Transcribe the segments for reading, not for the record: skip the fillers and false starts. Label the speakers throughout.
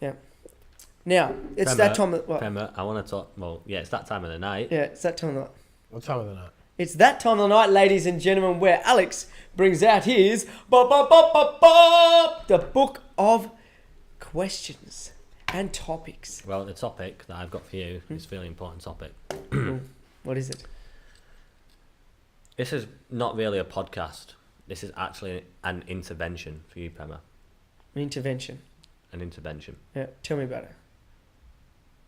Speaker 1: Yeah. Now, it's
Speaker 2: Prema,
Speaker 1: that time of... What?
Speaker 2: Prema, I want to talk... Well, yeah, it's that time of the night.
Speaker 1: Yeah, it's that time of the night.
Speaker 3: What time of the night?
Speaker 1: It's that time of the night, ladies and gentlemen, where Alex brings out his... the book of questions and topics.
Speaker 2: Well, the topic that I've got for you is a really important topic.
Speaker 1: What is it?
Speaker 2: This is not really a podcast. This is actually an intervention for you, Prema.
Speaker 1: An intervention.
Speaker 2: An intervention.
Speaker 1: Yeah, tell me about it.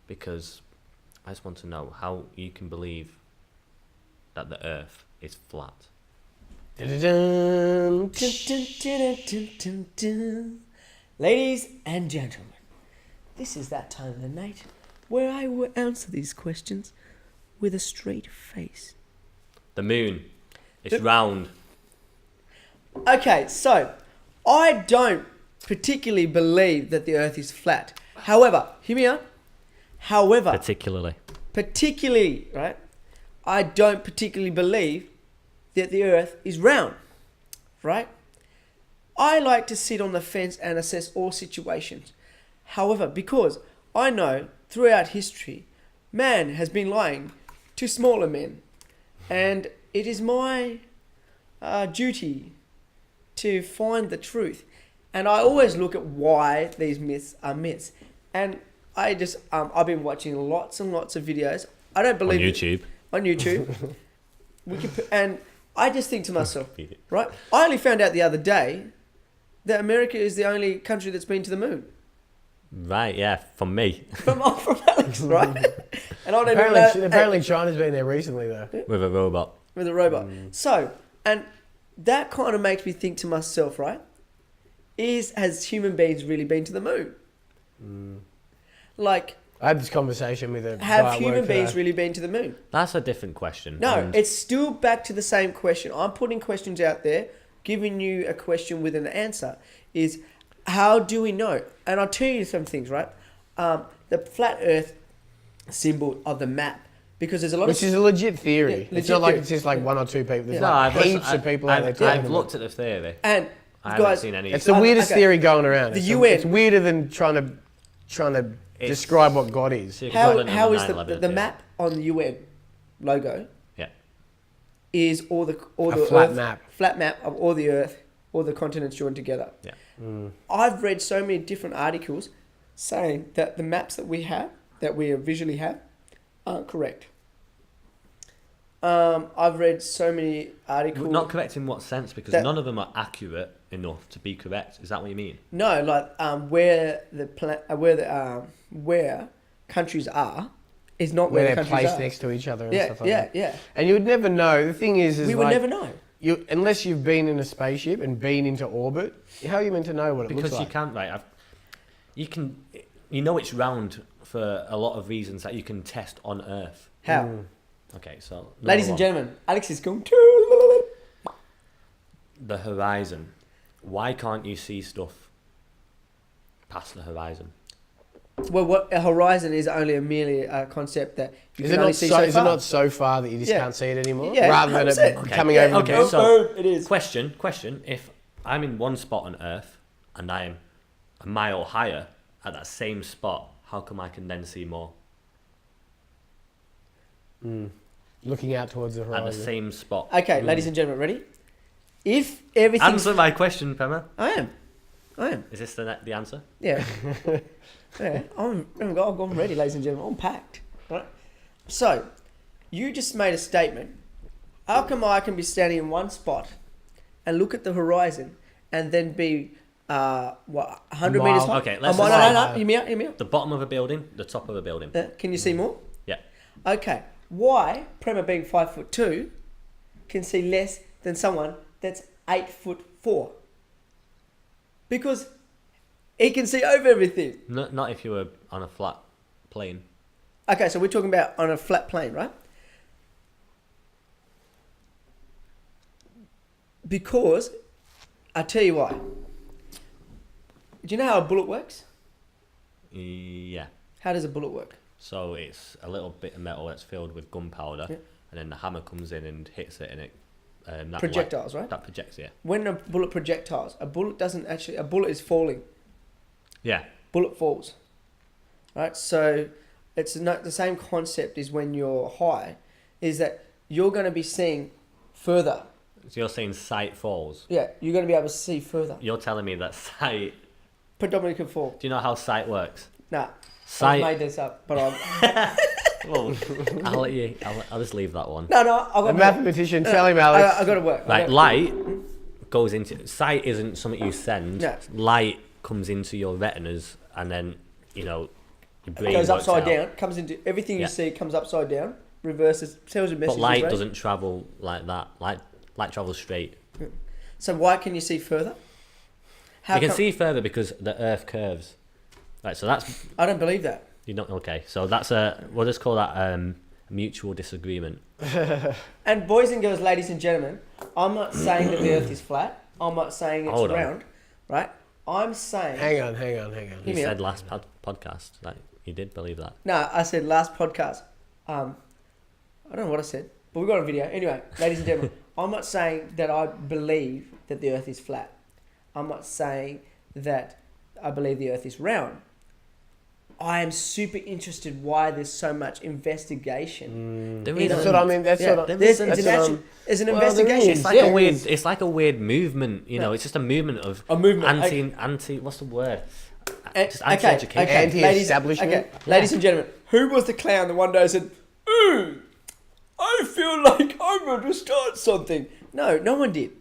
Speaker 2: Because I just want to know how you can believe that the Earth is flat.
Speaker 3: Dun-dun-dun.
Speaker 1: Ladies and gentlemen, this is that time of the night where I will answer these questions with a straight face.
Speaker 2: The moon. It's round.
Speaker 1: Okay, so I don't particularly believe that the Earth is flat. However, hear me out. However, particularly, right? I don't particularly believe that the Earth is round, right? I like to sit on the fence and assess all situations. However, because I know throughout history, man has been lying to smaller men, and it is my duty to find the truth. And I always look at why these myths are myths. And I just, I've been watching lots and lots of videos. I don't believe
Speaker 2: on YouTube.
Speaker 1: And I just think to myself, right? I only found out the other day that America is the only country that's been to the moon.
Speaker 2: Right, yeah, from me.
Speaker 1: From Alex, right? And I don't
Speaker 3: apparently China's been there recently, though.
Speaker 2: With a robot.
Speaker 1: With a robot. So, and that kind of makes me think to myself, right? Has human beings really been to the moon? Like,
Speaker 3: I had this conversation with a
Speaker 1: have human beings really been to the moon?
Speaker 2: That's a different question.
Speaker 1: No, it's still back to the same question. I'm putting questions out there, giving you a question with an answer. Is how do we know? And I'll tell you some things, right? The flat Earth symbol of the map, because there's a lot
Speaker 3: Which is a legit theory.
Speaker 1: Yeah,
Speaker 3: it's not like it's just like one or two people. There's heaps of people out there talking
Speaker 2: I've looked at the theory.
Speaker 1: And
Speaker 2: I haven't seen any.
Speaker 3: It's the weirdest theory going around.
Speaker 1: The UN.
Speaker 3: It's weirder than trying to describe what God is.
Speaker 1: How is the map on the UN logo?
Speaker 2: Yeah.
Speaker 1: Is all the flat map of all the Earth, all the continents joined together.
Speaker 2: Yeah.
Speaker 1: I've read so many different articles saying that the maps that we have, that we visually have, aren't correct. I've read so many articles.
Speaker 2: Not correct in what sense? Because none of them are accurate enough to be correct. Is that what you mean?
Speaker 1: No, like where countries are is not where
Speaker 3: they're
Speaker 1: the
Speaker 3: placed
Speaker 1: are.
Speaker 3: next to each other and stuff like that.
Speaker 1: Yeah.
Speaker 3: And you would never know. The thing is
Speaker 1: we would never know.
Speaker 3: Unless you've been in a spaceship and been into orbit, how are you meant to know what it looks like?
Speaker 2: Because you can't, right? You know it's round for a lot of reasons that you can test on Earth.
Speaker 1: How?
Speaker 2: Okay, so
Speaker 1: ladies and gentlemen, Alex is going to
Speaker 2: the horizon. Why can't you see stuff past the horizon?
Speaker 1: Well, what a horizon is only merely a concept that you can only see so far.
Speaker 3: Is it not so far that you just can't see it anymore?
Speaker 1: Yeah,
Speaker 3: rather than it coming over the
Speaker 2: Okay, so
Speaker 1: it is.
Speaker 2: Question. If I'm in one spot on Earth and I'm a mile higher at that same spot, how come I can then see more?
Speaker 3: Looking out towards the horizon.
Speaker 2: At the same spot.
Speaker 1: Okay, ladies and gentlemen, ready? If everything...
Speaker 2: Answer my question, Prema.
Speaker 1: I am.
Speaker 2: Is this the answer?
Speaker 1: Yeah. Yeah, I'm ready, ladies and gentlemen. I'm packed. Right? So, you just made a statement. How come I can be standing in one spot and look at the horizon and then be 100 meters high?
Speaker 2: Okay, let's
Speaker 1: no. Hear me out.
Speaker 2: The bottom of a building, the top of a building.
Speaker 1: Can you see more?
Speaker 2: Yeah.
Speaker 1: Okay. Why, Prema being 5'2", can see less than someone that's 8'4"? Because he can see over everything.
Speaker 2: Not if you were on a flat plane.
Speaker 1: Okay, so we're talking about on a flat plane, right? Because, I'll tell you why. Do you know how a bullet works?
Speaker 2: Yeah.
Speaker 1: How does a bullet work?
Speaker 2: So it's a little bit of metal that's filled with gunpowder, and then the hammer comes in and hits it, and it that
Speaker 1: projectiles, right?
Speaker 2: That projects, yeah.
Speaker 1: When a bullet projectiles, a bullet is falling.
Speaker 2: Yeah.
Speaker 1: Bullet falls. Right? So it's not the same concept as when you're high, is that you're going to be seeing further.
Speaker 2: So you're saying sight falls?
Speaker 1: Yeah, you're going to be able to see further.
Speaker 2: You're telling me that sight...
Speaker 1: Predominantly can fall.
Speaker 2: Do you know how sight works?
Speaker 1: Nah.
Speaker 2: Sight...
Speaker 1: I made this up, but I'm...
Speaker 2: Well, I'll let you... I'll just leave that one.
Speaker 1: No, I've got
Speaker 3: The mathematician, tell him, Alex.
Speaker 1: I got to work.
Speaker 2: Right, light goes into... Sight isn't something you send.
Speaker 1: No.
Speaker 2: Light comes into your retinas and then, you know, your brain
Speaker 1: goes
Speaker 2: works
Speaker 1: upside
Speaker 2: out.
Speaker 1: down, comes into... Everything you see comes upside down, reverses, tells you messages.
Speaker 2: But light doesn't travel like that. Light travels straight.
Speaker 1: So why can you see further?
Speaker 2: You can see further because the Earth curves. Right, so that's...
Speaker 1: I don't believe that.
Speaker 2: You don't... Okay, so that's we'll just call that mutual disagreement.
Speaker 1: And boys and girls, ladies and gentlemen, I'm not saying that the Earth is flat. I'm not saying it's round, right? I'm saying...
Speaker 3: Hang on.
Speaker 2: You said last podcast that you did believe that.
Speaker 1: No, I said last podcast. I don't know what I said, but we got a video. Anyway, ladies and gentlemen, I'm not saying that I believe that the Earth is flat. I'm not saying that I believe the Earth is round. I am super interested why there's so much investigation.
Speaker 3: That's what I mean. There's
Speaker 1: an investigation.
Speaker 2: It's like a weird movement. You know, it's just a movement of anti. What's the word? Just anti-education.
Speaker 3: Anti-establishment.
Speaker 1: Okay, ladies and gentlemen, who was the clown that one day said, "Ooh, I feel like I'm going to start something"? No one did.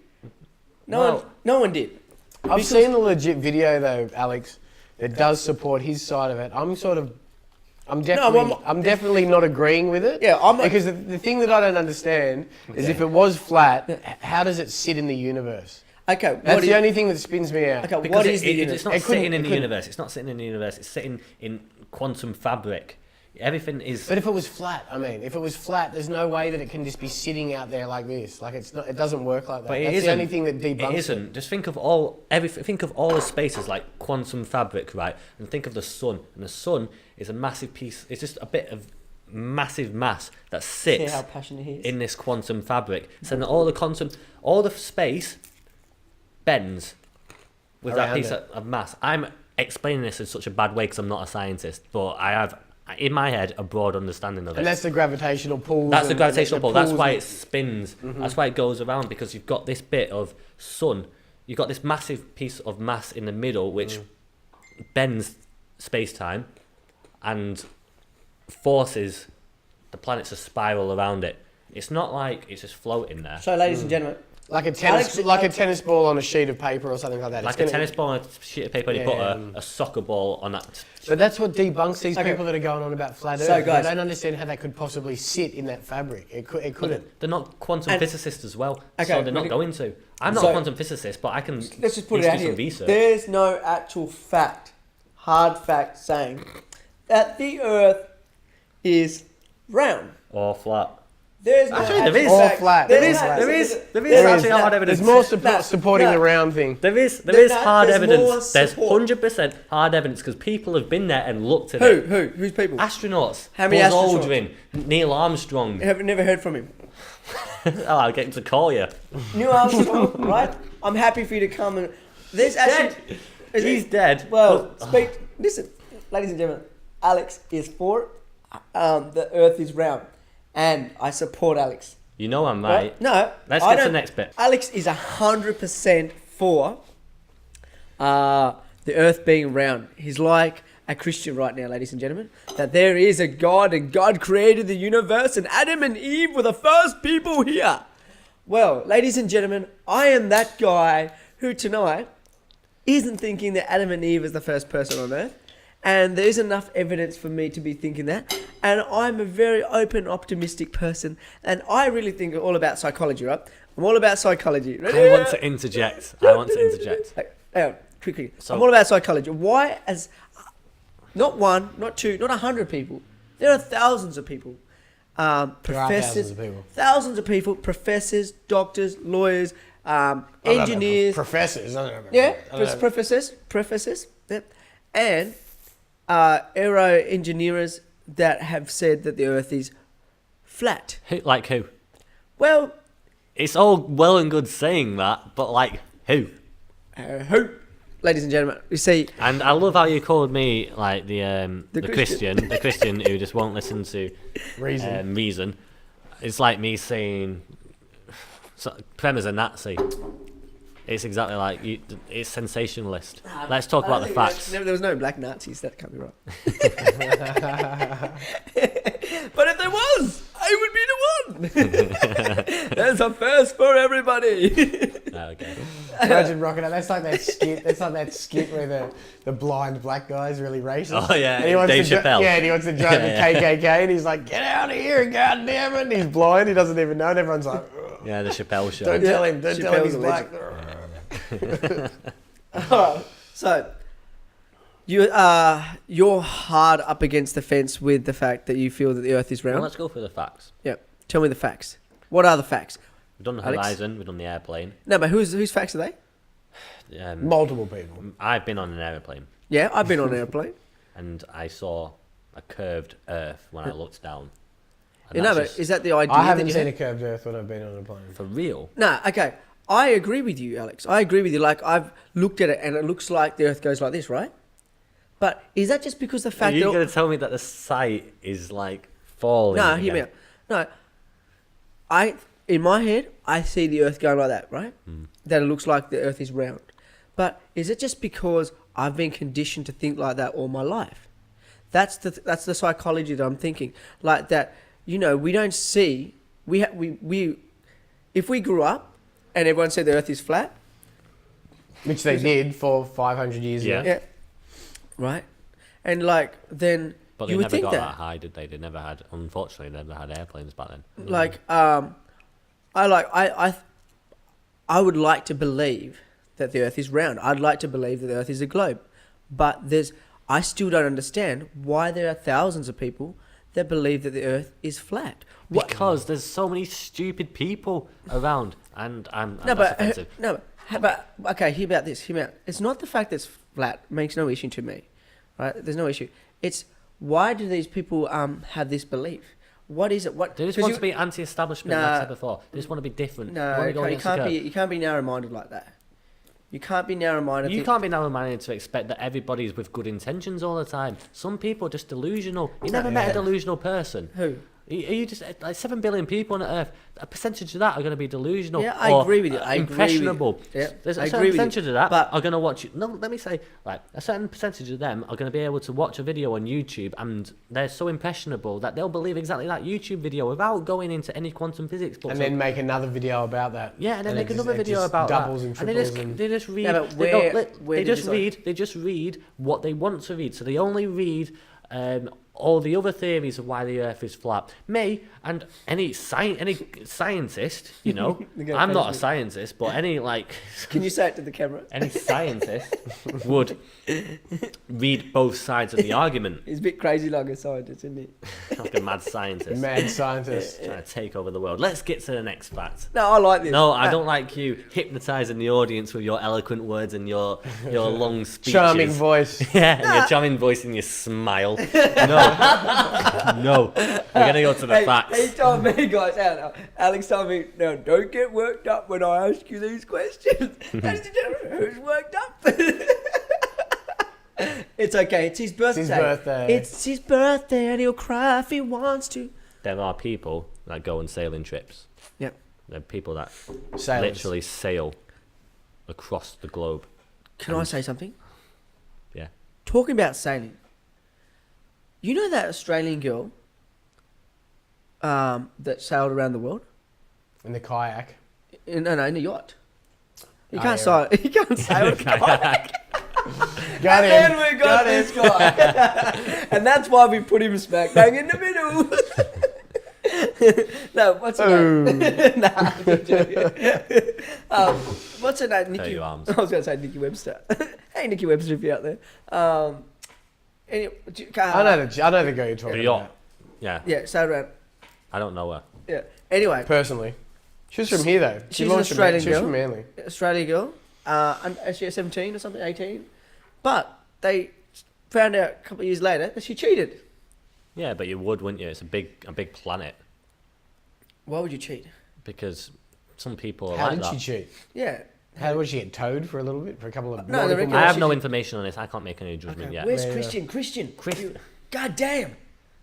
Speaker 1: No one did.
Speaker 3: I've seen a legit video though, Alex, that does support his side of it. I'm definitely not agreeing with it.
Speaker 1: Yeah, I'm not,
Speaker 3: because the thing that I don't understand is if it was flat, how does it sit in the universe?
Speaker 1: Okay,
Speaker 3: that's the only thing that spins me out.
Speaker 1: Okay,
Speaker 2: because
Speaker 1: what is the universe?
Speaker 2: It's not sitting in the universe. It's not sitting in the universe. It's sitting in quantum fabric. Everything is.
Speaker 3: But if it was flat, there's no way that it can just be sitting out there like this. Like it's not. It doesn't work like that.
Speaker 2: But
Speaker 3: That's the only thing that debunks it.
Speaker 2: It isn't. Just think of all the spaces like quantum fabric, right? And think of the sun. And the sun is a massive piece. It's just a bit of massive mass that sits
Speaker 1: how passionate he is.
Speaker 2: in this quantum fabric. So that all the space bends with
Speaker 3: around
Speaker 2: that piece of mass. I'm explaining this in such a bad way because I'm not a scientist, but I have, in my head, a broad understanding of it.
Speaker 3: And that's the gravitational pull.
Speaker 2: That's the gravitational pull. That's why it spins. Mm-hmm. That's why it goes around, because you've got this bit of sun. You've got this massive piece of mass in the middle, which bends space-time and forces the planets to spiral around it. It's not like it's just floating there.
Speaker 1: So, ladies and gentlemen,
Speaker 3: like a tennis ball on a sheet of paper or something like that.
Speaker 2: Like a tennis ball on a sheet of paper, and you put a soccer ball on that.
Speaker 3: But that's what debunks these people that are going on about flat Earth.
Speaker 1: So, guys,
Speaker 3: they don't understand how that could possibly sit in that fabric. It couldn't.
Speaker 2: They're not quantum physicists as well, so they're not going to. I'm not a quantum physicist, but I can.
Speaker 1: Let's just put it out here.
Speaker 2: Research.
Speaker 1: There's no actual hard fact saying that the Earth is round
Speaker 2: or flat.
Speaker 1: There's no
Speaker 2: there is
Speaker 1: fact.
Speaker 3: Flat.
Speaker 2: There is actually hard evidence.
Speaker 3: There's more supporting the round thing.
Speaker 2: There is hard evidence. There's 100% hard evidence because people have been there and looked at it.
Speaker 1: Who's people?
Speaker 2: Astronauts.
Speaker 1: How many
Speaker 2: Buzz
Speaker 1: astronauts?
Speaker 2: Aldrin, Neil Armstrong.
Speaker 1: I have never heard from him.
Speaker 2: I'll get him to call you.
Speaker 1: Neil Armstrong, right? I'm happy for you to come and. There's actually.
Speaker 2: He's dead.
Speaker 1: Well, listen, ladies and gentlemen, Alex is for the Earth is round. And I support Alex.
Speaker 2: You know I'm right.
Speaker 1: Well, no.
Speaker 2: Let's get to the next bit.
Speaker 1: Alex is 100% for the Earth being round. He's like a Christian right now, ladies and gentlemen. That there is a God and God created the universe and Adam and Eve were the first people here. Well, ladies and gentlemen, I am that guy who tonight isn't thinking that Adam and Eve is the first person on Earth. And there is enough evidence for me to be thinking that. And I'm a very open, optimistic person. And I really think all about psychology, right? I'm all about psychology. Ready?
Speaker 2: I want to interject.
Speaker 1: Quickly.
Speaker 2: So,
Speaker 1: I'm all about psychology. Why, as not one, not two, not 100 people. There are thousands of people. Professors. Thousands of people. Professors, doctors, lawyers, engineers.
Speaker 3: Professors.
Speaker 1: Professors. Yep. And aero engineers that have said that the Earth is flat.
Speaker 2: Like who?
Speaker 1: Well,
Speaker 2: it's all well and good saying that, but like who?
Speaker 1: Who? Ladies and gentlemen, you see.
Speaker 2: And I love how you called me like the Christian who just won't listen to reason. It's like me saying Prema's a Nazi. It's exactly like it's sensationalist. Let's talk about the facts.
Speaker 1: There was no black Nazis. That can't be right. But if there was, I would be the one. There's a first for everybody.
Speaker 2: Okay.
Speaker 3: Imagine rocking out. That's like that skit. That's like that skit where the blind black guy is really racist.
Speaker 2: Oh yeah,
Speaker 3: and he wants
Speaker 2: Dave
Speaker 3: to
Speaker 2: Chappelle.
Speaker 3: and he wants to join the KKK, and he's like, "Get out of here, goddamn it!" And he's blind. He doesn't even know. And everyone's like, ugh.
Speaker 2: Yeah, the Chappelle show.
Speaker 3: Don't tell him. Don't tell him he's black.
Speaker 1: So you're hard up against the fence with the fact that you feel that the Earth is round.
Speaker 2: Well, let's go for the facts.
Speaker 1: Yeah, tell me the facts. What are the facts?
Speaker 2: We've done the
Speaker 1: Alex?
Speaker 2: horizon. We've done the airplane.
Speaker 1: No, but whose facts are they?
Speaker 3: Multiple people.
Speaker 2: I've been on an airplane.
Speaker 1: Yeah, I've been on an airplane.
Speaker 2: And I saw a curved Earth when I looked down.
Speaker 1: You know, but is that the idea?
Speaker 3: I haven't seen a curved Earth when I've been on a plane.
Speaker 2: For real?
Speaker 1: No, okay. I agree with you, Alex. I agree with you. Like, I've looked at it and it looks like the Earth goes like this, right? But is that just because the fact that...
Speaker 2: Are you going to tell me that the site is, like, falling?
Speaker 1: No, hear me out. No. In my head, I see the Earth going like that, right? That it looks like the Earth is round. But is it just because I've been conditioned to think like that all my life? That's the psychology that I'm thinking. Like that, you know, we don't see... If we grew up and everyone said the Earth is flat...
Speaker 3: Which they did for 500 years ago.
Speaker 1: Yeah. Right? And, like, then...
Speaker 2: But they never got that high, did they? They never had... Unfortunately, they never had airplanes back then.
Speaker 1: Like, I would like to believe that the Earth is round. I'd like to believe that the Earth is a globe. But I still don't understand why there are thousands of people that believe that the Earth is flat.
Speaker 2: Because there's so many stupid people around, and that's offensive.
Speaker 1: But okay, hear about this. Hear me out. It's not the fact that it's flat makes no issue to me, right? There's no issue. It's why do these people have this belief? What is it? What
Speaker 2: they just want to be anti-establishment. Like I said before, they just want to be different.
Speaker 1: No, you can't be narrow-minded like that. You can't be narrow-minded.
Speaker 2: You can't be narrow-minded to expect that everybody's with good intentions all the time. Some people are just delusional. You never met a delusional person.
Speaker 1: Who?
Speaker 2: You just like 7 billion people on Earth. A percentage of that are going to be delusional.
Speaker 1: Yeah, I agree with you.
Speaker 2: Impressionable.
Speaker 1: Yeah,
Speaker 2: there's a certain percentage of that are going to watch you. No, let me say, like a certain percentage of them are going to be able to watch a video on YouTube, and they're so impressionable that they'll believe exactly that YouTube video without going into any quantum physics books.
Speaker 3: And then make another video about that.
Speaker 2: Yeah, and then make another video about
Speaker 3: doubles
Speaker 2: that.
Speaker 3: And triples and
Speaker 2: they just read.
Speaker 1: Yeah,
Speaker 2: they just read what they want to read. So they only read. All the other theories of why the Earth is flat. Me and any scientist, you know, I'm not a scientist, but any like...
Speaker 1: Can you say it to the camera?
Speaker 2: Any scientist would read both sides of the argument.
Speaker 1: He's a bit crazy like a scientist, isn't he?
Speaker 2: Like a mad scientist.
Speaker 3: Mad scientist.
Speaker 2: Trying to take over the world. Let's get to the next fact.
Speaker 1: No, I like this.
Speaker 2: No, I don't like you hypnotising the audience with your eloquent words and your long speeches.
Speaker 3: Charming voice.
Speaker 2: Yeah, and your charming voice and your smile. No, we're gonna go to the facts.
Speaker 1: He told me, guys, Alex told me, no, don't get worked up when I ask you these questions. Who's worked up? It's okay. It's his birthday. It's his birthday, and he'll cry if he wants to.
Speaker 2: There are people that go on sailing trips.
Speaker 1: Yep.
Speaker 2: There are people that
Speaker 3: Sailors.
Speaker 2: literally sail across the globe.
Speaker 1: Can I say something?
Speaker 2: Yeah.
Speaker 1: Talking about sailing. You know that Australian girl that sailed around the world?
Speaker 3: In the kayak.
Speaker 1: In a yacht. You can't sail. You can't sail a kayak.
Speaker 3: Got him.
Speaker 1: And then we got this guy, and that's why we put him smack bang in the middle. No, what's her name? Nah, what's her name? Nikki. I was going to say Nikki Webster. Hey, Nikki Webster, if you're out there. Anyway,
Speaker 3: I know the girl you're talking about.
Speaker 2: Yeah.
Speaker 1: Yeah, sailed around.
Speaker 2: I don't know her.
Speaker 1: Yeah. Anyway.
Speaker 3: Personally. She was from here though.
Speaker 1: She's an Australian girl.
Speaker 3: She's from Manly.
Speaker 1: Australian girl. She was 17 or something, 18. But they found out a couple of years later that she cheated.
Speaker 2: Yeah, but you would, wouldn't you? It's a big planet.
Speaker 1: Why would you cheat?
Speaker 2: Because some people are
Speaker 3: How
Speaker 2: like
Speaker 3: did
Speaker 2: that.
Speaker 3: she cheat?
Speaker 1: Yeah.
Speaker 3: How would she get towed for a little bit? For a couple of
Speaker 1: No, the
Speaker 2: I have no information on this. I can't make any judgment yet.
Speaker 1: Where's
Speaker 3: Yeah.
Speaker 1: Christian? God damn.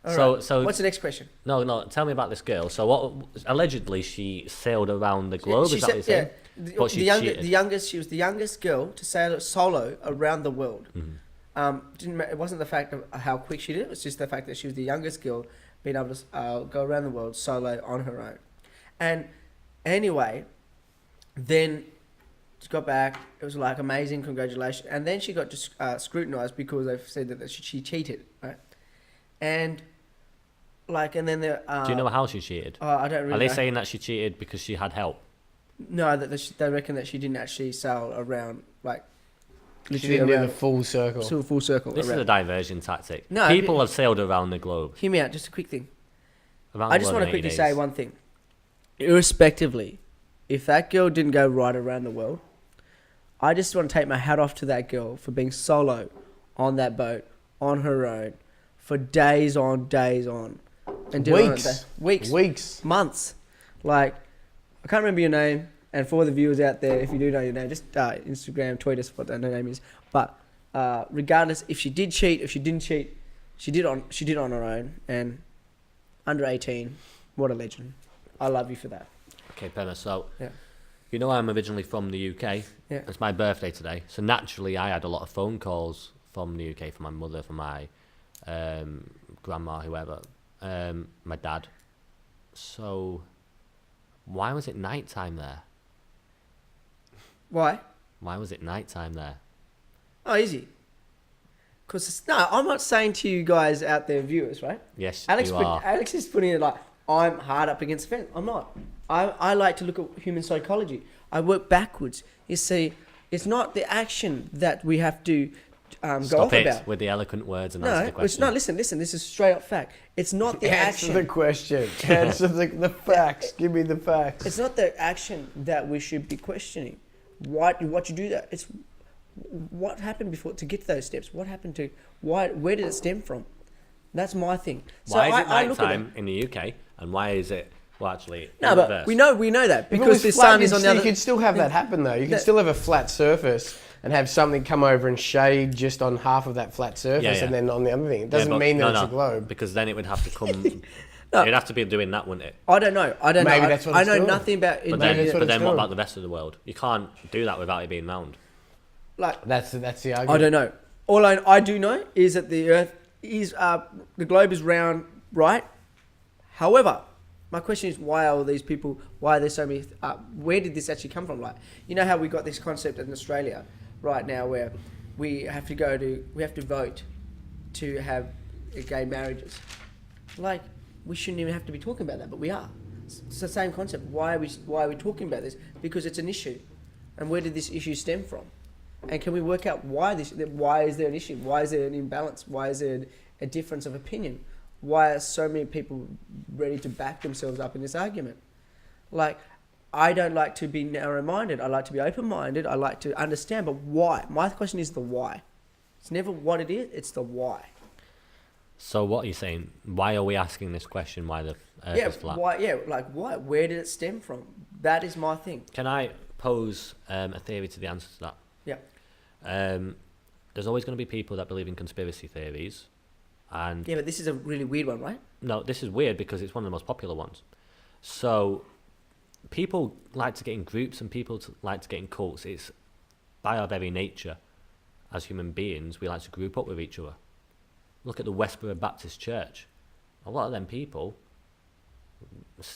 Speaker 1: All
Speaker 2: So-
Speaker 1: right.
Speaker 2: so-
Speaker 1: What's the next question?
Speaker 2: No. Tell me about this girl. So what? Allegedly, she sailed around the globe.
Speaker 1: She
Speaker 2: Is that what you're saying? But she cheated.
Speaker 1: She was the youngest girl to sail solo around the world.
Speaker 2: Mm-hmm.
Speaker 1: It wasn't the fact of how quick she did it. It was just the fact that she was the youngest girl being able to go around the world solo on her own. And anyway, then she got back. It was like amazing, congratulations. And then she got scrutinized because they said that she cheated, right? And then
Speaker 2: Do you know how she cheated?
Speaker 1: I don't really.
Speaker 2: Are they
Speaker 1: know.
Speaker 2: saying that she cheated because she had help?
Speaker 1: No, they reckon that she didn't actually sail around like.
Speaker 3: She didn't do the full circle.
Speaker 1: Full circle.
Speaker 2: This
Speaker 1: around.
Speaker 2: is a diversion tactic.
Speaker 1: No,
Speaker 2: People have sailed around the globe.
Speaker 1: Hear me out. Just a quick thing.
Speaker 2: Around
Speaker 1: I
Speaker 2: the
Speaker 1: just
Speaker 2: world
Speaker 1: want to
Speaker 2: in 80
Speaker 1: quickly
Speaker 2: days.
Speaker 1: say one thing. Irrespectively, if that girl didn't go right around the world, I just want to take my hat off to that girl for being solo on that boat on her own for days on, and doing weeks, months. Like, I can't remember your name, and for the viewers out there, if you do know your name, just Instagram, tweet us what her name is. But regardless, if she did cheat, if she didn't cheat, she did on her own, and under 18, what a legend. I love you for that.
Speaker 2: Okay, Prema, so
Speaker 1: Yeah.
Speaker 2: you know I'm originally from the UK.
Speaker 1: Yeah.
Speaker 2: It's my birthday today. So naturally I had a lot of phone calls from the UK, from my mother, from my grandma, whoever, my dad. So why was it night time there?
Speaker 1: Why?
Speaker 2: Why was it night time there?
Speaker 1: Oh, easy. Because I'm not saying to you guys out there, viewers, right?
Speaker 2: Yes,
Speaker 1: Alex
Speaker 2: you are.
Speaker 1: Alex is putting it like, I'm hard up against the fence. I'm not. I like to look at human psychology. I work backwards. You see, it's not the action that we have to go
Speaker 2: Stop
Speaker 1: off
Speaker 2: it
Speaker 1: about.
Speaker 2: with the eloquent words and answer the question.
Speaker 1: It's not. Listen. This is straight up fact. It's not the
Speaker 3: Answer
Speaker 1: action.
Speaker 3: the question. Answer the facts. Give me the facts.
Speaker 1: It's not the action that we should be questioning. What you do that? It's what happened before to get to those steps. What happened to why? Where did it stem from? That's my thing.
Speaker 2: Why is it night time in the UK and why is it? Well, actually,
Speaker 1: No, but
Speaker 2: reverse.
Speaker 1: we know that
Speaker 3: If it
Speaker 1: because
Speaker 3: was
Speaker 1: the
Speaker 3: flat,
Speaker 1: sun is on the other.
Speaker 3: You could still have that happen though. You could still have a flat surface and have something come over and shade just on half of that flat surface,
Speaker 2: Yeah.
Speaker 3: and then on the other thing. It
Speaker 2: Yeah,
Speaker 3: doesn't
Speaker 2: but
Speaker 3: mean that
Speaker 2: no,
Speaker 3: it's a globe.
Speaker 2: because then it would have to come.
Speaker 1: No.
Speaker 2: It'd have to be doing that, wouldn't it?
Speaker 1: I don't know.
Speaker 3: Maybe that's what
Speaker 1: I
Speaker 3: it's
Speaker 1: know
Speaker 3: doing.
Speaker 1: nothing about it.
Speaker 2: But
Speaker 3: Maybe
Speaker 2: then,
Speaker 3: that's what
Speaker 2: but
Speaker 3: it's
Speaker 2: then what
Speaker 3: doing.
Speaker 2: about the rest of the world? You can't do that without it being round.
Speaker 1: Like
Speaker 3: That's the argument.
Speaker 1: I don't know. All I do know is that the Earth is the globe is round, right? However, my question is why are all these people? Why are there so many? Where did this actually come from? Like, you know how we got this concept in Australia right now where we have to vote to have gay marriages. Like, we shouldn't even have to be talking about that, but we are. It's the same concept. Why are we talking about this? Because it's an issue, and where did this issue stem from? And can we work out why is there an issue? Why is there an imbalance? Why is there a difference of opinion? Why are so many people ready to back themselves up in this argument? Like, I don't like to be narrow-minded. I like to be open-minded. I like to understand, but why? My question is the why. It's never what it is, it's the why.
Speaker 2: So what are you saying? Why are we asking this question? Why the Earth is flat?
Speaker 1: Why? Yeah, like why? Where did it stem from? That is my thing.
Speaker 2: Can I pose a theory to the answer to that?
Speaker 1: Yeah.
Speaker 2: There's always going to be people that believe in conspiracy theories, and
Speaker 1: Yeah, but this is a really weird one, right?
Speaker 2: no, this is weird because it's one of the most popular ones. So people like to get in groups and people like to get in cults. It's by our very nature as human beings, we like to group up with each other. Look at the Westboro Baptist Church. A lot of them people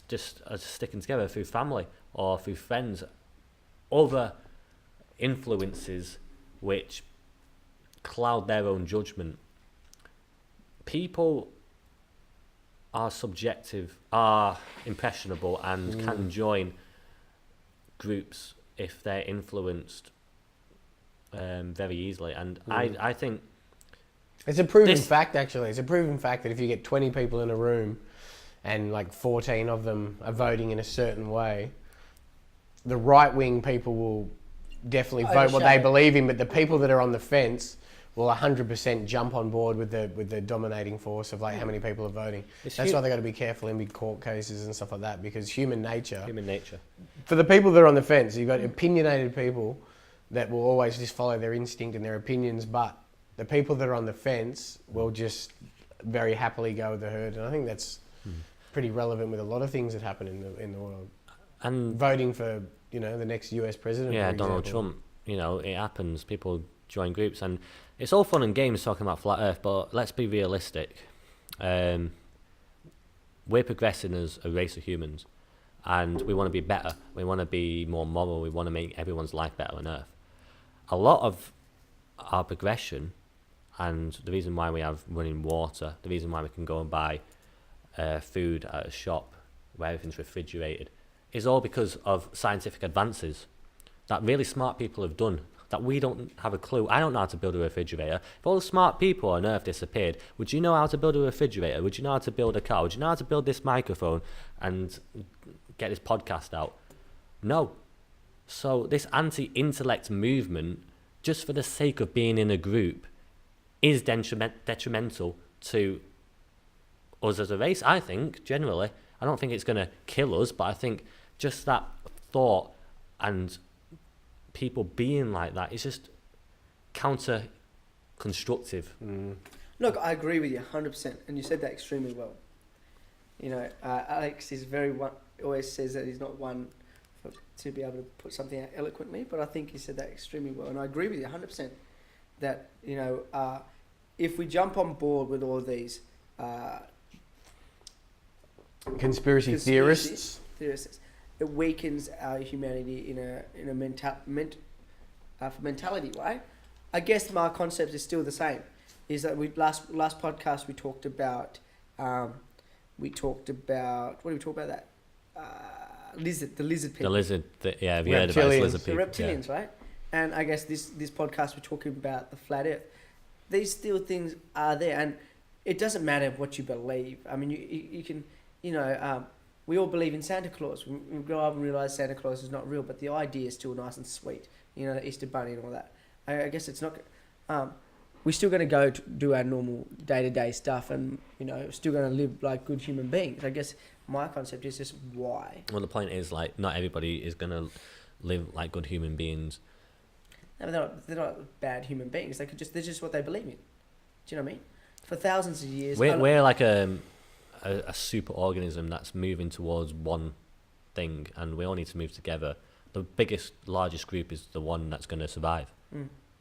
Speaker 2: just are sticking together through family or through friends. Other influences which cloud their own judgment. People are subjective, are impressionable, and can join groups if they're influenced very easily. And I think
Speaker 3: it's a proven fact, actually. It's a proven fact that if you get 20 people in a room and like 14 of them are voting in a certain way, the right-wing people will definitely vote what they believe in, but the people that are on the fence will 100% jump on board with the dominating force of like how many people are voting. That's why they got to be careful in big court cases and stuff like that, because human nature. For the people that are on the fence, you've got opinionated people that will always just follow their instinct and their opinions, but the people that are on the fence will just very happily go with the herd, and I think that's pretty relevant with a lot of things that happen in the world. And voting for the next US president.
Speaker 2: Yeah, Donald Trump. It happens. People join groups, and it's all fun and games talking about flat Earth, but let's be realistic. We're progressing as a race of humans, and we want to be better. We want to be more moral. We want to make everyone's life better on Earth. A lot of our progression, and the reason why we have running water, the reason why we can go and buy food at a shop where everything's refrigerated, is all because of scientific advances that really smart people have done that we don't have a clue. I don't know how to build a refrigerator. If all the smart people on Earth disappeared, would you know how to build a refrigerator? Would you know how to build a car? Would you know how to build this microphone and get this podcast out? No. So this anti-intellect movement, just for the sake of being in a group, is detrimental to us as a race, I think, generally. I don't think it's going to kill us, but I think just that thought and people being like that is just counter-constructive.
Speaker 1: Look, I agree with you 100%, and you said that extremely well. Alex is always says that he's not one to be able to put something out eloquently, but I think he said that extremely well, and I agree with you 100% that, if we jump on board with all these
Speaker 3: conspiracy theorists,
Speaker 1: it weakens our humanity in a mentality way. I guess my concept is still the same. Is that last podcast we talked about what did we talk about that the lizard people.
Speaker 2: The lizard, have you heard about this lizard people?
Speaker 1: The reptilians, right? And I guess this podcast we're talking about the flat Earth. These still things are there, and it doesn't matter what you believe. I mean, you can, we all believe in Santa Claus. We grow up and realize Santa Claus is not real, but the idea is still nice and sweet. The Easter Bunny and all that. I guess it's not. We're still going to go to do our normal day-to-day stuff, and still going to live like good human beings. I guess my concept is just why.
Speaker 2: Well, the point is not everybody is going to live like good human beings.
Speaker 1: No, they're not bad human beings. They're just what they believe in. Do you know what I mean? For thousands of years,
Speaker 2: we're like a super organism that's moving towards one thing, and we all need to move together. The largest group is the one that's going to survive.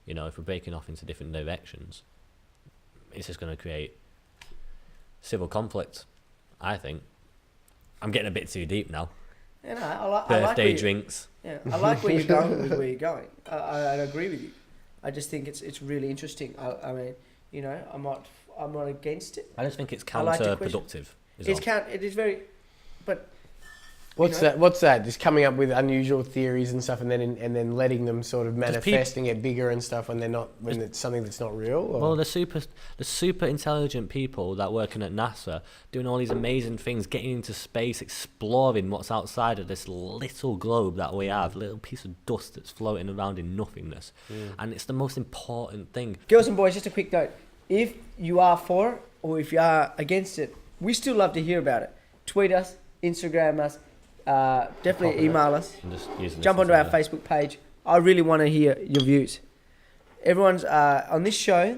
Speaker 2: If we're breaking off into different directions, it's just going to create civil conflict, I think. I'm getting a bit too deep now. Birthday drinks.
Speaker 1: Yeah, I like where you're going with where you're going. I agree with you. I just think it's really interesting. I mean, I'm not against it.
Speaker 2: I just think it's counterproductive.
Speaker 1: It is very, but.
Speaker 3: What's that? Just coming up with unusual theories and stuff, and then letting them sort of manifesting it bigger and stuff when it's something that's not real. Or?
Speaker 2: Well, the super intelligent people that working at NASA doing all these amazing things, getting into space, exploring what's outside of this little globe that we have, little piece of dust that's floating around in nothingness, and it's the most important thing.
Speaker 1: Girls and boys, just a quick note: if you are for it or if you are against it, we still love to hear about it. Tweet us, Instagram us. Definitely email us. Jump onto our Facebook page. I really want to hear your views. Everyone's on this show.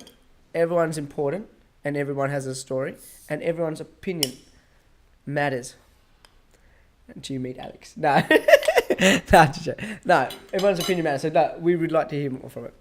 Speaker 1: Everyone's important, and everyone has a story, and everyone's opinion matters. Until you meet Alex. No, no, everyone's opinion matters. So we would like to hear more from it.